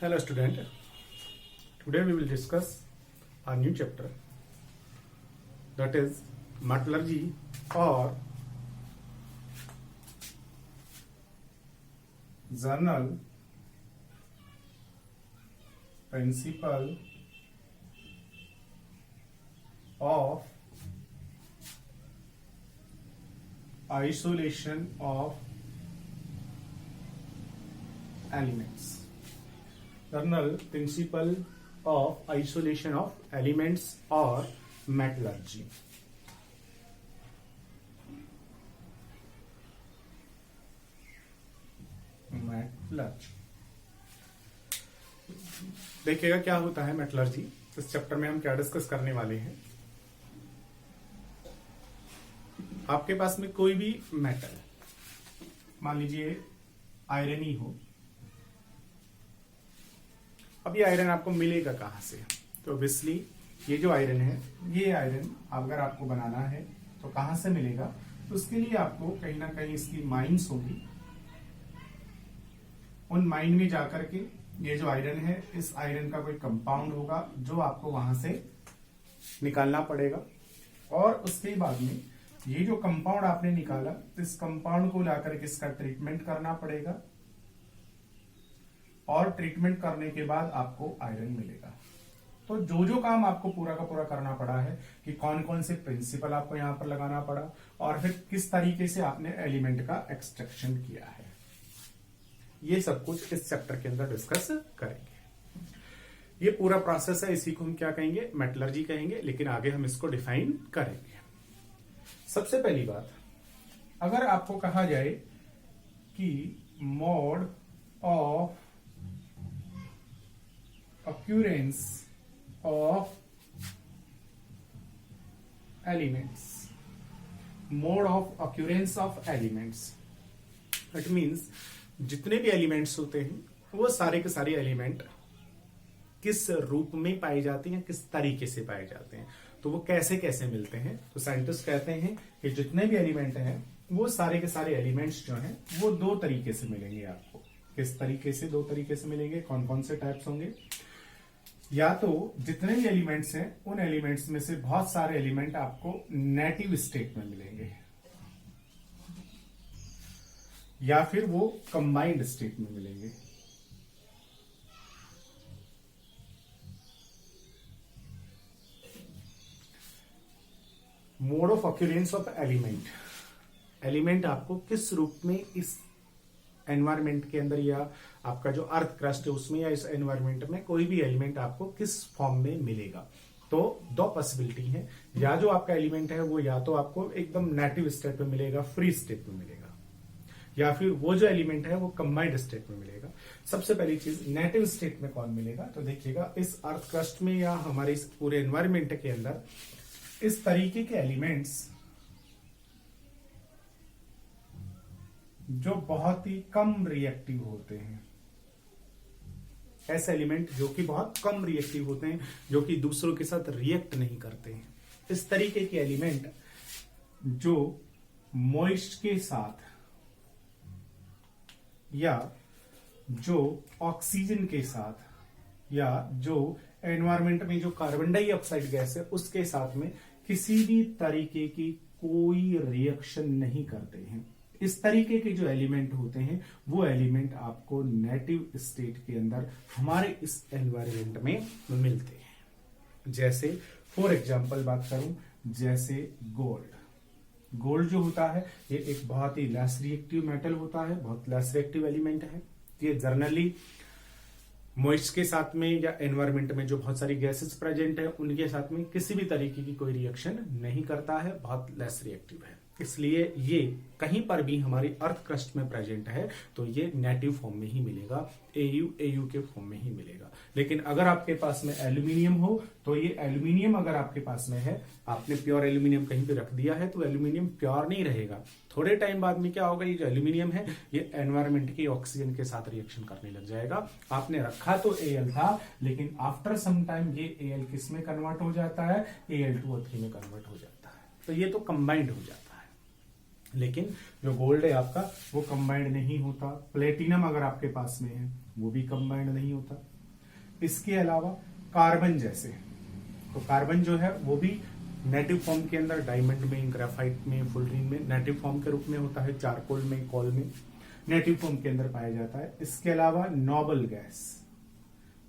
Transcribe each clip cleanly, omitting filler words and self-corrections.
Hello student, today we will discuss a new chapter, that is metallurgy or general principle of isolation of elements. General principle of isolation of elements or metallurgy. Metallurgy देखिएगा क्या होता है metallurgy. इस chapter में हम क्या discuss करने वाले हैं। आपके पास में कोई भी मेटल, मान लीजिए आयरन ही हो, अब ये आयरन आपको मिलेगा कहां से? तो ऑब्वियसली ये जो आयरन है, ये आयरन अगर आपको बनाना है तो कहां से मिलेगा? तो उसके लिए आपको कहीं ना कहीं इसकी माइंस होगी। उन माइन में जाकर के ये जो आयरन है, इस आयरन का कोई कंपाउंड होगा जो आपको वहां से निकालना पड़ेगा। और उसके बाद में ये जो कंपाउंड आपने निकाला, इस कंपाउंड को लाकर के इसका ट्रीटमेंट करना पड़ेगा और ट्रीटमेंट करने के बाद आपको आयरन मिलेगा। तो जो जो काम आपको पूरा का पूरा करना पड़ा है कि कौन कौन से प्रिंसिपल आपको यहां पर लगाना पड़ा और फिर किस तरीके से आपने एलिमेंट का एक्सट्रैक्शन किया है, ये सब कुछ इस चैप्टर के अंदर डिस्कस करेंगे। ये पूरा प्रोसेस है, इसी को हम क्या कहेंगे? मेटलर्जी कहेंगे, लेकिन आगे हम इसको डिफाइन करेंगे। सबसे पहली बात, अगर आपको कहा जाए कि mode of occurrence of elements, mode of occurrence of elements, that means जितने भी एलिमेंट्स होते हैं वो सारे के सारे एलिमेंट किस रूप में पाए जाते हैं, किस तरीके से पाए जाते हैं, तो वो कैसे कैसे मिलते हैं। तो साइंटिस्ट कहते हैं कि जितने भी एलिमेंट हैं वो सारे के सारे एलिमेंट्स जो हैं वो दो तरीके से मिलेंगे आपको। किस तरीके से? दो तरीके से मिलेंगे। कौन कौन से टाइप्स होंगे? या तो जितने भी एलिमेंट्स हैं उन एलिमेंट्स में से बहुत सारे एलिमेंट आपको नेटिव स्टेट में मिलेंगे, या फिर वो कंबाइंड स्टेट में मिलेंगे। Mode of occurrence of element, element आपको किस रूप में इस एनवायरमेंट के अंदर या आपका जो अर्थ क्रस्ट है उसमें या इस एनवायरमेंट में कोई भी एलिमेंट आपको किस फॉर्म में मिलेगा। तो दो पॉसिबिलिटी है, या जो आपका एलिमेंट है वो या तो आपको एकदम नेटिव स्टेट में मिलेगा, फ्री स्टेट में मिलेगा, या फिर वो जो एलिमेंट है वो कंबाइंड स्टेट में मिलेगा। सबसे पहली चीज, नेटिव स्टेट में कौन मिलेगा? तो देखिएगा इस अर्थ क्रस्ट में या हमारे इस पूरे एनवायरमेंट के अंदर इस तरीके के एलिमेंट्स जो बहुत ही कम रिएक्टिव होते हैं, ऐसे एलिमेंट जो कि बहुत कम रिएक्टिव होते हैं, जो कि दूसरों के साथ रिएक्ट नहीं करते हैं, इस तरीके के एलिमेंट जो मॉइस्ट के साथ या जो ऑक्सीजन के साथ या जो एनवायरमेंट में जो कार्बन डाइऑक्साइड गैस है उसके साथ में किसी भी तरीके की कोई रिएक्शन नहीं करते हैं, इस तरीके के जो एलिमेंट होते हैं वो एलिमेंट आपको नेटिव स्टेट के अंदर हमारे इस एनवायरमेंट में मिलते हैं। जैसे फॉर एग्जांपल बात करूं, जैसे गोल्ड। गोल्ड जो होता है ये एक बहुत ही लेस रिएक्टिव मेटल होता है, बहुत लेस रिएक्टिव एलिमेंट है। ये जनरली मॉइस्ट के साथ में या एनवायरमेंट में जो बहुत सारी गैसेस प्रेजेंट है उनके साथ में किसी भी तरीके की कोई रिएक्शन नहीं करता है, बहुत लेस रिएक्टिव है। इसलिए ये कहीं पर भी हमारी अर्थ क्रस्ट में प्रेजेंट है तो ये नेटिव फॉर्म में ही मिलेगा, एयू के फॉर्म में ही मिलेगा। लेकिन अगर आपके पास में एल्यूमिनियम हो तो ये एल्यूमिनियम अगर आपके पास में है, आपने प्योर एल्यूमिनियम कहीं पे रख दिया है तो एल्यूमिनियम प्योर नहीं रहेगा। थोड़े टाइम बाद में क्या होगा, ये जो एल्यूमिनियम है ये एनवायरमेंट की ऑक्सीजन के साथ रिएक्शन करने लग जाएगा। आपने रखा तो Al था, लेकिन आफ्टर सम टाइम ये Al किस में कन्वर्ट हो जाता है? Al2O3 में कन्वर्ट हो जाता है। तो ये तो कंबाइंड हो जाता है। लेकिन जो गोल्ड है आपका वो कंबाइंड नहीं होता। प्लेटिनम अगर आपके पास में है वो भी कंबाइंड नहीं होता। इसके अलावा कार्बन जैसे, तो कार्बन जो है वो भी नेटिव फॉर्म के अंदर डायमंड में, ग्रेफाइट में, फुलरीन में नेटिव फॉर्म के रूप में होता है, चारकोल में, कॉल में नेटिव फॉर्म के अंदर पाया जाता है। इसके अलावा नोबल गैस,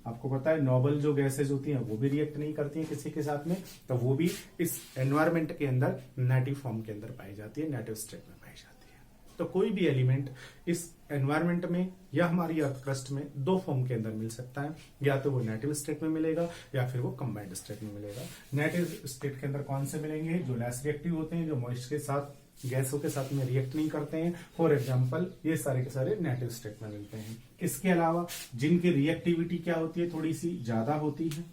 आपको पता है नोबल जो गैसेज होती हैं वो भी रिएक्ट नहीं करती हैं किसी के साथ में, तो वो भी इस एनवायरमेंट के अंदर नेटिव फॉर्म के अंदर पाई जाती है, नेटिव स्टेट में पाई जाती है। तो कोई भी एलिमेंट इस एनवायरमेंट में या हमारी अर्थ क्रस्ट में दो फॉर्म के अंदर मिल सकता है, या तो वो नेटिव स्टेट में मिलेगा या फिर वो कंबाइंड स्टेट में मिलेगा। नेटिव स्टेट के अंदर कौन से मिलेंगे? जो लेस रिएक्टिव होते हैं, जो मॉइस्ट के साथ, गैसों के साथ में रिएक्ट नहीं करते हैं, फॉर एग्जांपल ये सारे के सारे नेटिव स्टेट में मिलते हैं। इसके अलावा जिनकी रिएक्टिविटी क्या होती है, थोड़ी सी ज्यादा होती है,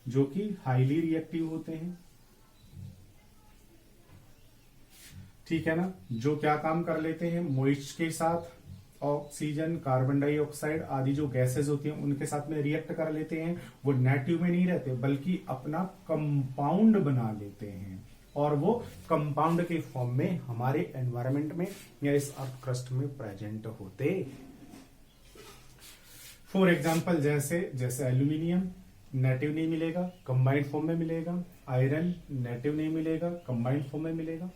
जो कि हाईली रिएक्टिव होते हैं, ठीक है ना, जो क्या काम कर लेते हैं, मॉइस्ट के साथ ऑक्सीजन, कार्बन डाइऑक्साइड आदि जो गैसेस होती हैं उनके साथ में रिएक्ट कर लेते हैं। वो नेटिव में नहीं रहते बल्कि अपना कंपाउंड बना लेते हैं, और वो कंपाउंड के फॉर्म में हमारे एनवायरनमेंट में या इस अर्थ क्रस्ट में प्रेजेंट होते। फॉर एग्जांपल जैसे एल्यूमिनियम नेटिव नहीं मिलेगा, कंबाइंड फॉर्म में मिलेगा। आयरन नेटिव नहीं मिलेगा, कंबाइंड फॉर्म में मिलेगा।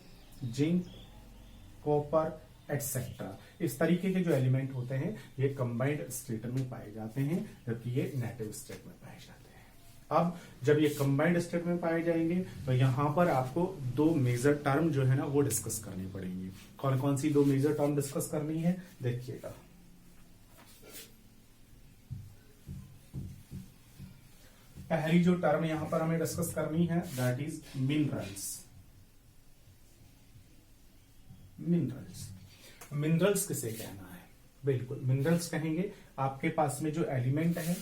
जिंक, कॉपर एटसेट्रा, इस तरीके के जो एलिमेंट होते हैं ये कंबाइंड स्टेट में पाए जाते हैं, जबकि ये नेटिव स्टेट में पाए जाते हैं। अब जब ये कंबाइंड स्टेट में पाए जाएंगे तो यहां पर आपको दो मेजर टर्म जो है ना वो डिस्कस करनी पड़ेंगी। कौन कौन सी दो मेजर टर्म डिस्कस करनी है, देखिएगा। पहली जो टर्म यहां पर हमें डिस्कस करनी है दैट इज मिनरल्स। मिनरल्स किसे कहना है? बिल्कुल मिनरल्स कहेंगे आपके पास में जो एलिमेंट है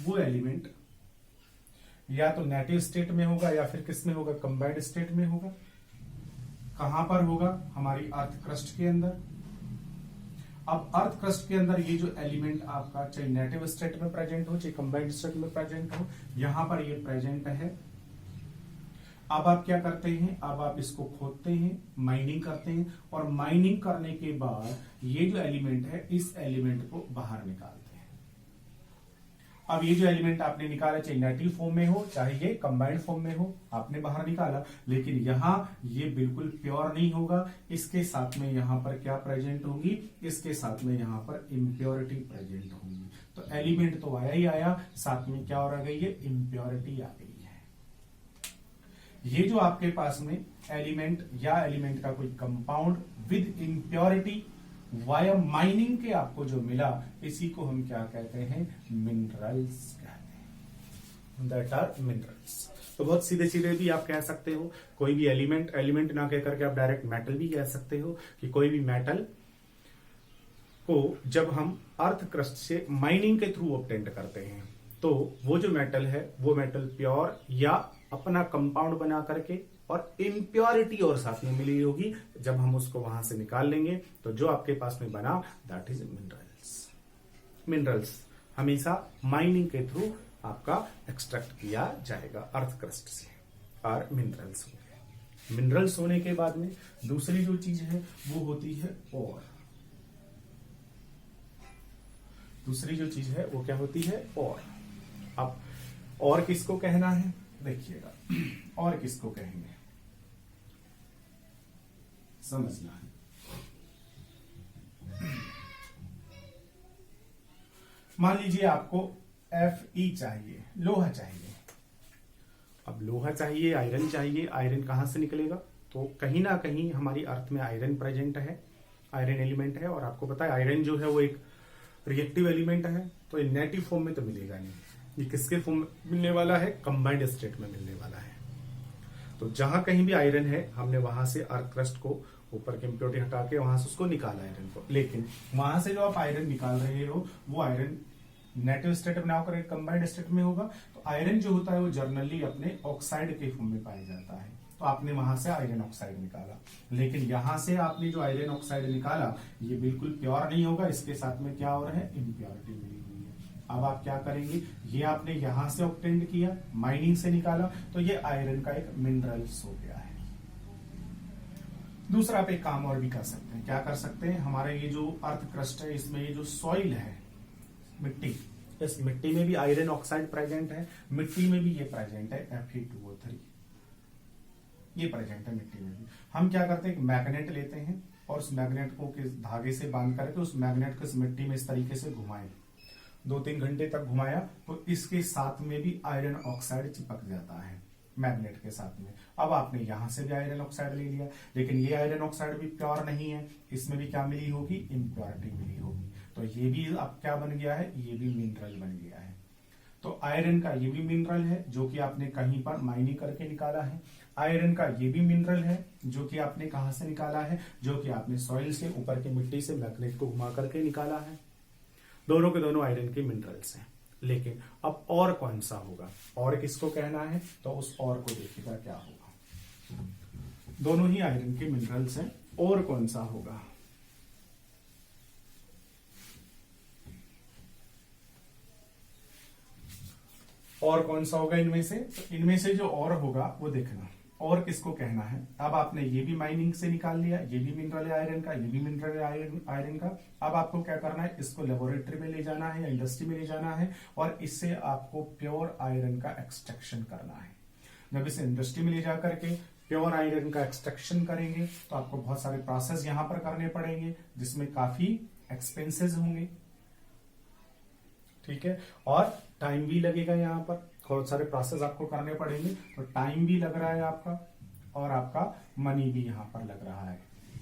वो एलिमेंट या तो नेटिव स्टेट में होगा या फिर किस में होगा, कंबाइंड स्टेट में होगा। कहां पर होगा? हमारी अर्थ क्रस्ट के अंदर। अब अर्थ क्रस्ट के अंदर ये जो एलिमेंट आपका चाहे नेटिव स्टेट में प्रेजेंट हो चाहे कंबाइंड स्टेट में प्रेजेंट हो, यहां पर ये प्रेजेंट है। अब आप क्या करते हैं, अब आप इसको खोदते हैं, माइनिंग करते हैं, और माइनिंग करने के बाद ये जो एलिमेंट है इस एलिमेंट को बाहर निकालते हैं। अब ये जो एलिमेंट आपने निकाला चाहे नेटिव फॉर्म में हो चाहे ये कंबाइंड फॉर्म में हो, आपने बाहर निकाला, लेकिन यहां ये बिल्कुल प्योर नहीं होगा। इसके साथ में यहां पर क्या प्रेजेंट होगी, इसके साथ में यहां पर इम्प्योरिटी प्रेजेंट होगी। तो एलिमेंट तो आया ही आया, साथ में क्या और आ गई है, इम्प्योरिटी आ गई है। ये जो आपके पास में एलिमेंट या एलिमेंट का कोई compound with impurity via mining के आपको जो मिला, इसी को हम क्या कहते हैं, मिनरल्स कहते हैं। That are minerals. तो बहुत सीधे सीधे भी आप कह सकते हो, कोई भी एलिमेंट ना कह करके आप डायरेक्ट मेटल भी कह सकते हो कि कोई भी मेटल को जब हम अर्थ क्रस्ट से माइनिंग के थ्रू ऑब्टेन करते हैं तो वो जो मेटल है वो मेटल प्योर या अपना कंपाउंड बना करके और इम्प्योरिटी और साथ में मिली होगी। जब हम उसको वहां से निकाल लेंगे तो जो आपके पास में बना दैट इज मिनरल्स। मिनरल्स हमेशा माइनिंग के थ्रू आपका एक्सट्रैक्ट किया जाएगा अर्थ क्रस्ट से, और मिनरल्स हो गए। मिनरल्स होने के बाद में दूसरी जो चीज है वो होती है और। दूसरी जो चीज है वो क्या होती है, और। अब और किसको कहना है, देखिएगा, और किसको कहेंगे समझना है। मान लीजिए आपको Fe चाहिए, लोहा चाहिए। अब लोहा चाहिए, आयरन चाहिए, आयरन कहां से निकलेगा, तो कहीं ना कहीं हमारी अर्थ में आयरन प्रेजेंट है, आयरन एलिमेंट है। और आपको पता है आयरन जो है वो एक रिएक्टिव एलिमेंट है, तो ये नेटिव फॉर्म में तो मिलेगा नहीं। ये किसके फॉर्म में मिलने वाला है, कंबाइंड स्टेट में मिलने वाला है। तो जहां कहीं भी आयरन है हमने वहां से अर्थ क्रस्ट को ऊपर की इम्प्योरिटी हटा के वहां से उसको निकाला आयरन को, लेकिन वहां से जो आप आयरन निकाल रहे हो वो आयरन नेटिव स्टेट में ना होकर कंबाइंड स्टेट में होगा। तो आयरन जो होता है वो जर्नली अपने ऑक्साइड के फॉर्म में पाया जाता है, तो आपने वहां से आयरन ऑक्साइड निकाला, लेकिन यहां से आपने जो आयरन ऑक्साइड निकाला ये बिल्कुल प्योर नहीं होगा, इसके साथ में क्या हो रहा है, इम्प्योरिटी मिली हुई है। अब आप क्या करेंगे, ये आपने यहां से ऑब्टेन किया, माइनिंग से निकाला, तो ये आयरन का एक मिनरल्स हो गया है। दूसरा आप एक काम और भी कर सकते हैं, क्या कर सकते हैं, हमारा ये जो अर्थ क्रस्ट है इसमें ये जो सॉइल है, मिट्टी, इस मिट्टी में भी आयरन ऑक्साइड प्रेजेंट है, मिट्टी में भी ये प्रेजेंट है Fe2O3, ये प्रेजेंट है मिट्टी में भी। हम क्या करते हैं, एक मैग्नेट लेते हैं और उस मैग्नेट को किस धागे से बांध करके उस मैग्नेट को इस मिट्टी में इस तरीके से घुमाएं, 2-3 घंटे तक घुमाया तो इसके साथ में भी आयरन ऑक्साइड चिपक जाता है मैग्नेट के साथ में। अब आपने यहां से भी आयरन ऑक्साइड ले लिया, लेकिन ये आयरन ऑक्साइड भी प्योर नहीं है, इसमें भी क्या मिली होगी, इम्प्योरिटी मिली होगी। तो ये भी अब क्या बन गया है, ये भी मिनरल बन गया है। तो आयरन का ये भी मिनरल है जो कि आपने कहीं पर माइनिंग करके निकाला है, आयरन का ये भी मिनरल है जो कि आपने कहां से निकाला है, जो कि आपने सॉइल से, ऊपर की मिट्टी से मैग्नेट को घुमा करके निकाला है। दोनों के दोनों आयरन के मिनरल्स हैं। लेकिन अब और कौन सा होगा, और किसको कहना है, तो उस और को देखिएगा क्या होगा। दोनों ही आयरन के मिनरल्स हैं, और कौन सा होगा, और कौन सा होगा इनमें से, तो इनमें से जो और होगा वो देखना, और किसको कहना है। अब आपने ये भी माइनिंग से निकाल लिया, ये भी मिनरल है आयरन का, ये भी मिनरल है आयरन का। अब आपको क्या करना है, इसको लेबोरेटरी में ले जाना है या इंडस्ट्री में ले जाना है और इससे आपको प्योर आयरन का एक्सट्रैक्शन करना है। जब इसे इंडस्ट्री में ले जा करके प्योर आयरन का एक्सट्रैक्शन करेंगे तो आपको बहुत सारे प्रोसेस यहां पर करने पड़ेंगे जिसमें काफी एक्सपेंसेस होंगे, ठीक है, और टाइम भी लगेगा। यहाँ पर बहुत सारे प्रोसेस आपको करने पड़ेंगे, तो टाइम भी लग रहा है आपका और आपका मनी भी यहाँ पर लग रहा है,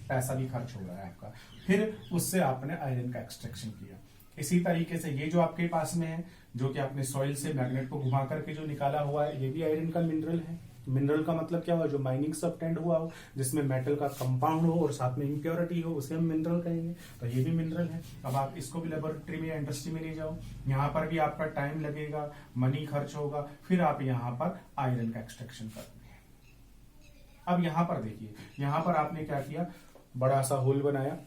पैसा भी खर्च हो रहा है आपका। फिर उससे आपने आयरन का एक्सट्रैक्शन किया। इसी तरीके से ये जो आपके पास में है, जो कि आपने सॉइल से मैग्नेट को घुमा करके जो निकाला हुआ है, ये भी आयरन का मिनरल है। मिनरल का मतलब क्या हुआ, जो माइनिंग से ऑब्टेन्ड हुआ हो, जिसमें मेटल का कंपाउंड हो और साथ में इम्प्योरिटी हो, उसे हम मिनरल कहेंगे। तो ये भी मिनरल है। अब आप इसको भी लेबोरेटरी में या इंडस्ट्री में ले जाओ, यहाँ पर भी आपका टाइम लगेगा, मनी खर्च होगा, फिर आप यहाँ पर आयरन का एक्सट्रैक्शन करोगे। अब यहाँ पर देखिए, यहाँ पर आपने क्या किया, बड़ा सा होल बनाया,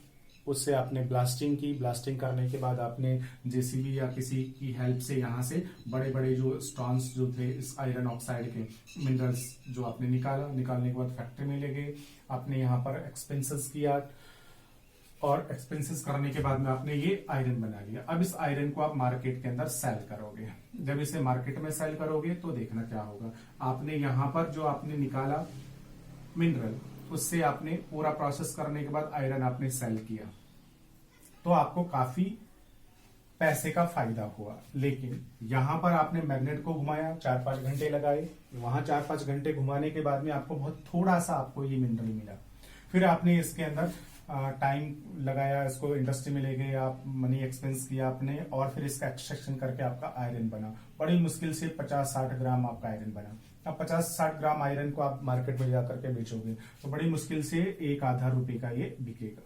उससे आपने ब्लास्टिंग की, ब्लास्टिंग करने के बाद आपने जेसीबी या किसी की हेल्प से यहाँ से बड़े बड़े जो स्टोन्स जो थे इस आयरन ऑक्साइड के मिनरल्स जो आपने निकालने के बाद फैक्ट्री में ले गए, आपने यहाँ पर एक्सपेंसेस किया और एक्सपेंसेस करने के बाद में आपने ये आयरन बना लिया। अब इस आयरन को आप मार्केट के अंदर सेल करोगे। जब इसे मार्केट में सेल करोगे तो देखना क्या होगा, आपने यहाँ पर जो आपने निकाला मिनरल, उससे आपने पूरा प्रोसेस करने के बाद आयरन आपने सेल किया तो आपको काफी पैसे का फायदा हुआ। लेकिन यहां पर आपने मैग्नेट को घुमाया, 4-5 घंटे लगाए, वहां 4-5 घंटे घुमाने के बाद में आपको बहुत थोड़ा सा आपको ये मिनरल मिला। फिर आपने इसके अंदर टाइम लगाया, इसको इंडस्ट्री में ले गए, आप मनी एक्सपेंस किया आपने, और फिर इसका एक्सट्रैक्शन करके आपका आयरन बना। बड़ी मुश्किल से 50-60 ग्राम आपका आयरन बना। अब 50-60 ग्राम आयरन को आप मार्केट में जाकर के बेचोगे तो बड़ी मुश्किल से 1-आधा रुपए का ये बिकेगा।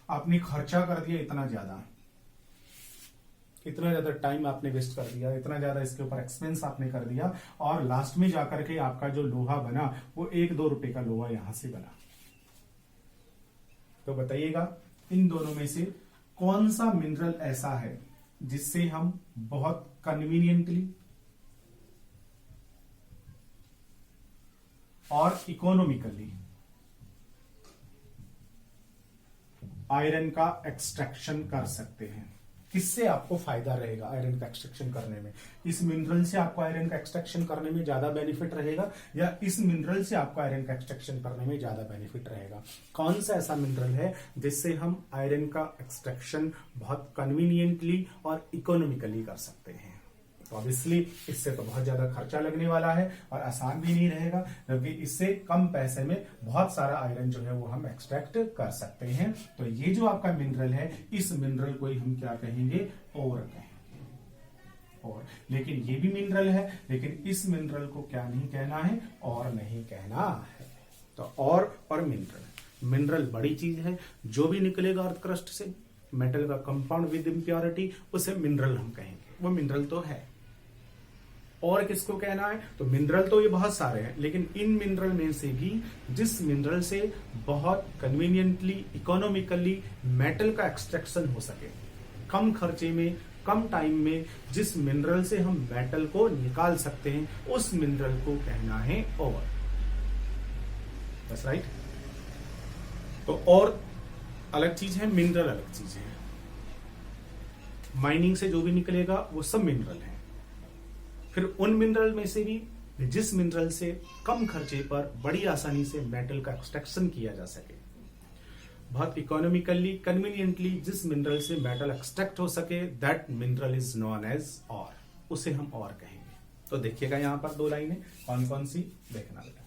आपने खर्चा कर दिया इतना ज्यादा टाइम आपने वेस्ट कर दिया, इतना ज्यादा इसके ऊपर एक्सपेंस आपने कर दिया, और लास्ट में जाकर के आपका जो लोहा बना वो 1-2 रुपए का लोहा यहां से बना। तो बताइएगा इन दोनों में से कौन सा मिनरल ऐसा है जिससे हम बहुत कन्वीनियंटली और इकोनॉमिकली आयरन का एक्सट्रैक्शन कर सकते हैं। किससे आपको फायदा रहेगा आयरन का एक्सट्रैक्शन करने में? इस मिनरल से आपको आयरन का एक्सट्रैक्शन करने में ज्यादा बेनिफिट रहेगा या इस मिनरल से आपको आयरन का एक्सट्रैक्शन करने में ज्यादा बेनिफिट रहेगा? कौन सा ऐसा मिनरल है जिससे हम आयरन का एक्सट्रैक्शन बहुत कन्वीनियंटली और इकोनॉमिकली कर सकते हैं? तो ऑब्वियसली इससे तो बहुत ज्यादा खर्चा लगने वाला है और आसान भी नहीं रहेगा, जबकि इससे कम पैसे में बहुत सारा आयरन जो है वो हम एक्सट्रैक्ट कर सकते हैं। तो ये जो आपका मिनरल है, इस मिनरल को ही हम क्या कहेंगे? ओर कहेंगे। और लेकिन ये भी मिनरल है, लेकिन इस मिनरल को क्या नहीं कहना है? और नहीं कहना है। तो और मिनरल बड़ी चीज है। जो भी निकलेगा अर्थ क्रस्ट से, मेटल का कंपाउंड विद इम्प्योरिटी, उसे मिनरल हम कहेंगे। वो मिनरल तो है। और किसको कहना है? तो मिनरल तो ये बहुत सारे हैं, लेकिन इन मिनरल में से भी जिस मिनरल से बहुत कन्वीनियंटली, इकोनॉमिकली मेटल का एक्सट्रैक्शन हो सके, कम खर्चे में, कम टाइम में, जिस मिनरल से हम मेटल को निकाल सकते हैं, उस मिनरल को कहना है और। बस राइट। तो और अलग चीज है, मिनरल अलग चीज है। माइनिंग से जो भी निकलेगा वो सब मिनरल है। फिर उन मिनरल में से भी जिस मिनरल से कम खर्चे पर बड़ी आसानी से मेटल का एक्सट्रैक्शन किया जा सके, बहुत इकोनॉमिकली कन्वीनियंटली जिस मिनरल से मेटल एक्सट्रैक्ट हो सके, that mineral is known as or, उसे हम और कहेंगे। तो देखिएगा यहां पर दो लाइनें कौन कौन सी देखना बेटा।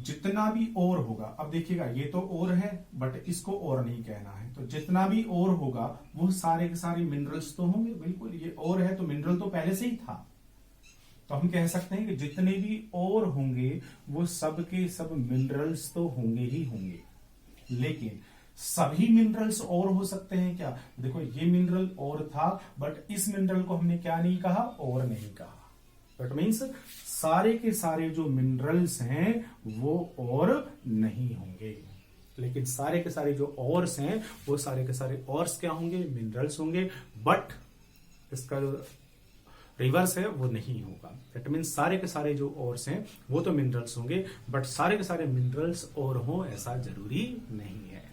जितना भी और होगा, अब देखिएगा ये तो और है बट इसको और नहीं कहना है, तो जितना भी और होगा वो सारे के सारे मिनरल्स तो होंगे, बिल्कुल ये और है तो मिनरल तो पहले से ही था, तो हम कह सकते हैं कि जितने भी और होंगे वो सब के सब मिनरल्स तो होंगे ही होंगे। लेकिन सभी मिनरल्स और हो सकते हैं क्या? देखो ये मिनरल और था बट इस मिनरल को हमने क्या नहीं कहा, और नहीं कहा। दैट मीन्स सारे के सारे जो मिनरल्स हैं वो और नहीं होंगे, लेकिन सारे के सारे जो और्स हैं वो सारे के सारे और्स क्या होंगे, मिनरल्स होंगे, बट इसका जो रिवर्स है वो नहीं होगा। दैट मीन्स सारे के सारे जो और्स हैं वो तो मिनरल्स होंगे, बट सारे के सारे मिनरल्स और हो ऐसा जरूरी नहीं है।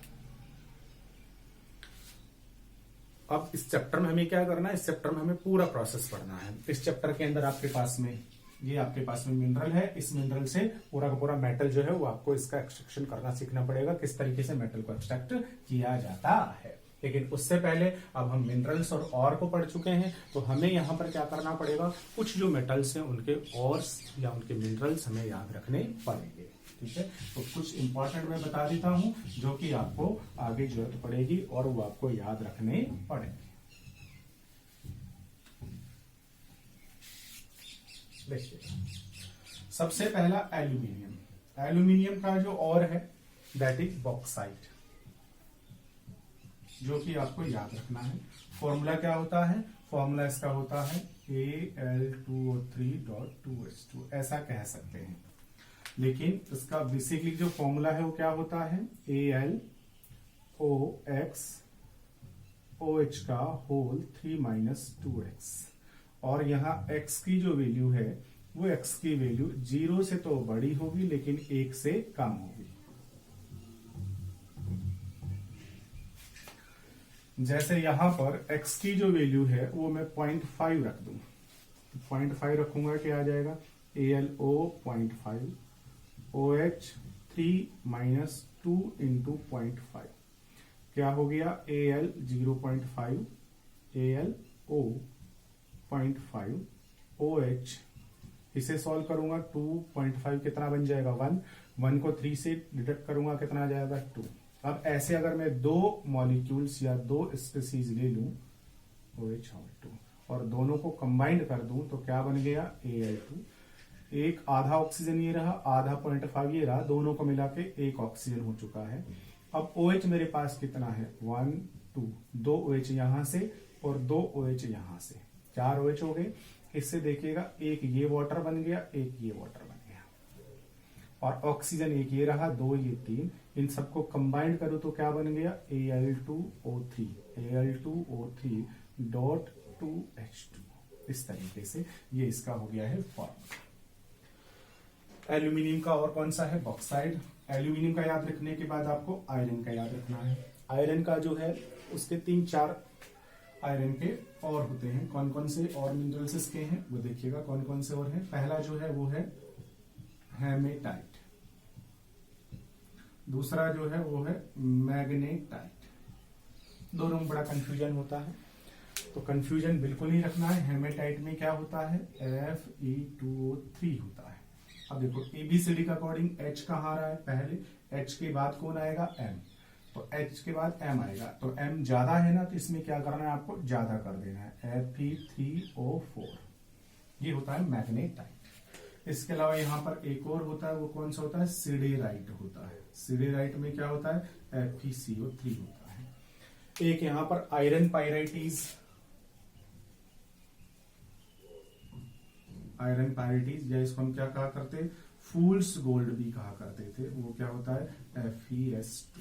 अब इस चैप्टर में हमें क्या करना है, इस चैप्टर में हमें पूरा प्रोसेस पढ़ना है। इस चैप्टर के अंदर आपके पास में ये आपके पास में मिनरल है, इस मिनरल से पूरा का पूरा मेटल जो है वो आपको इसका एक्सट्रैक्शन करना सीखना पड़ेगा, किस तरीके से मेटल को एक्सट्रैक्ट किया जाता है। लेकिन उससे पहले अब हम मिनरल्स और को पढ़ चुके हैं, तो हमें यहां पर क्या करना पड़ेगा, कुछ जो मेटल्स हैं उनके ऑर्स या उनके मिनरल्स हमें याद रखने पड़ेंगे। ठीक है, तो कुछ इंपॉर्टेंट मैं बता देता हूं जो कि आपको आगे जरूरत पड़ेगी और वो आपको याद रखने पड़ेंगे। देखिए, सबसे पहला एल्यूमिनियम। एल्यूमिनियम का जो और है दैट इज बॉक्साइट, जो कि आपको याद रखना है। फॉर्मूला क्या होता है, फॉर्मूला इसका होता है Al2O3.2H2, ऐसा कह सकते हैं। लेकिन इसका बेसिकली जो फॉर्मूला है वो क्या होता है, AlOX का होल 3 - 2x, और यहाँ x की जो वैल्यू है वो x की वैल्यू 0 से तो बड़ी होगी लेकिन 1 से कम होगी। जैसे यहां पर x की जो वैल्यू है वो मैं 0.5 रख दूं, 0.5 रखूंगा क्या आ जाएगा, AlO 0.5 OH 3 - 2 × 0.5 क्या हो गया, Al 0.5 AlO 0.5 OH, इसे सॉल्व करूंगा 2.5 कितना बन जाएगा 1 को 3 से डिडक्ट करूंगा कितना आ जाएगा 2। अब ऐसे अगर मैं दो मॉलिक्यूल्स या दो स्पीसीज ले लूं OH और 2 और दोनों को कंबाइंड कर दूं तो क्या बन गया Al2, एक आधा ऑक्सीजन ये रहा, आधा 0.5 ये रहा, दोनों को मिला के एक ऑक्सीजन हो चुका है। अब OH मेरे पास कितना है 1 2, 2 OH यहां से और 2 OH यहां से, 4 OH हो गए। इससे देखिएगा एक ये वाटर बन गया, एक ये वाटर बन गया, और ऑक्सीजन एक ये रहा, 2 ये 3, इन सबको कंबाइंड करो तो क्या बन गया Al2O3, Al2O3.2H2। इस तरीके से ये इसका हो गया है फॉर्मूला। एल्यूमिनियम का और कौन सा है, बॉक्साइड। एल्यूमिनियम का याद रखने के बाद आपको आयरन का याद रखना है। आयरन का जो है उसके 3-4 आयरन के और होते हैं, कौन कौन से और मिनरल्स इसके हैं वो देखिएगा कौन कौन से और हैं। पहला जो है वो है हेमेटाइट, दूसरा जो है वो है मैग्नेटाइट। दोनों में बड़ा कंफ्यूजन होता है, तो कंफ्यूजन बिल्कुल नहीं रखना है। हेमेटाइट में क्या होता है Fe2O3 होता है। अब देखो ABCD का अकॉर्डिंग H कहाँ आ रहा है, पहले H के बाद कौन आएगा M, तो H के बाद M आएगा, तो M ज्यादा है ना, तो इसमें क्या करना है आपको ज्यादा कर देना है Fe3O4, ये होता है मैग्नेटाइट। इसके अलावा यहाँ पर एक और होता है, वो कौन सा होता है, सिडेराइट होता है। सिडेराइट में क्या होता है FeCO3 होता है। एक यहाँ पर आयरन पायराइटीज, आयरन पायराइटीज या इसको हम क्या कहा करते, फूल्स गोल्ड भी कहा करते थे, वो क्या होता है FeS2,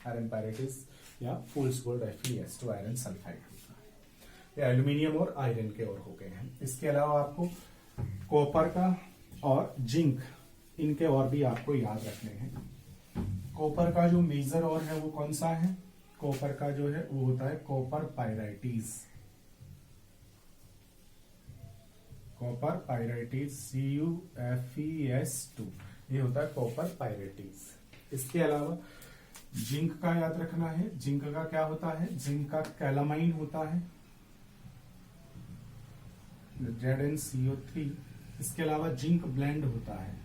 आयरन पायराइटीज या फूल्स गोल्ड FeS2 आयरन सल्फाइड होता है। ये एल्यूमिनियम और आयरन के और हो गए हैं। इसके अलावा आपको कॉपर का और जिंक, इनके और भी आपको याद रखने हैं। कॉपर का जो मेजर और है वो कौन सा है कॉपर का जो है वो होता है कॉपर पायराइटीज, कॉपर पायराइटीज CuFeS2, ये होता है कॉपर पायराइटीज। इसके अलावा जिंक का याद रखना है, जिंक का क्या होता है, जिंक का कैलामाइन होता है ZnCO3। इसके अलावा जिंक ब्लेंड होता है,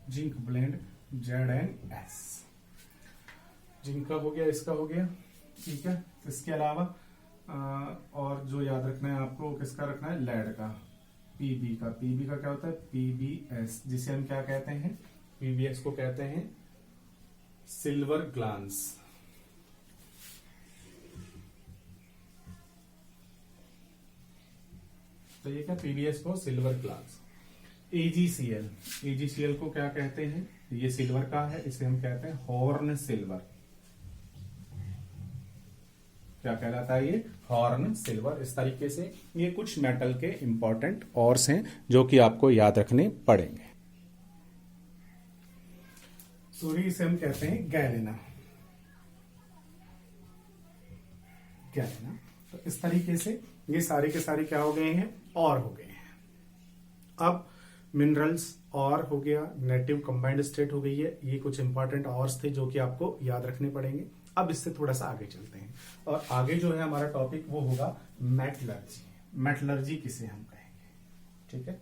जिंक ब्लेंड ZnS। जिंक का हो गया, इसका हो गया, ठीक है। इसके अलावा और जो याद रखना है आपको, किसका रखना है, लेड का, पीबी का। पीबी का क्या होता है, PbS, जिसे हम क्या कहते हैं, PbS को कहते हैं सिल्वर ग्लांस। तो ये क्या, PbS को सिल्वर ग्लास। AgCl, AgCl को क्या कहते हैं, ये सिल्वर का है, इसे हम कहते हैं हॉर्न सिल्वर। क्या कहलाता है ये, हॉर्न सिल्वर। इस तरीके से ये कुछ मेटल के इंपॉर्टेंट ऑर्स हैं जो कि आपको याद रखने पड़ेंगे। सॉरी, इसे हम कहते हैं गैलेना, गैलेना। तो इस तरीके से ये सारे के सारे क्या हो गए हैं, और हो गए हैं। अब मिनरल्स और हो गया, नेटिव कंबाइंड स्टेट हो गई है। ये कुछ इंपॉर्टेंट ऑर्स थे जो कि आपको याद रखने पड़ेंगे। अब इससे थोड़ा सा आगे चलते हैं, और आगे जो है हमारा टॉपिक वो होगा मेटलर्जी। मेटलर्जी किसे हम कहेंगे, ठीक है।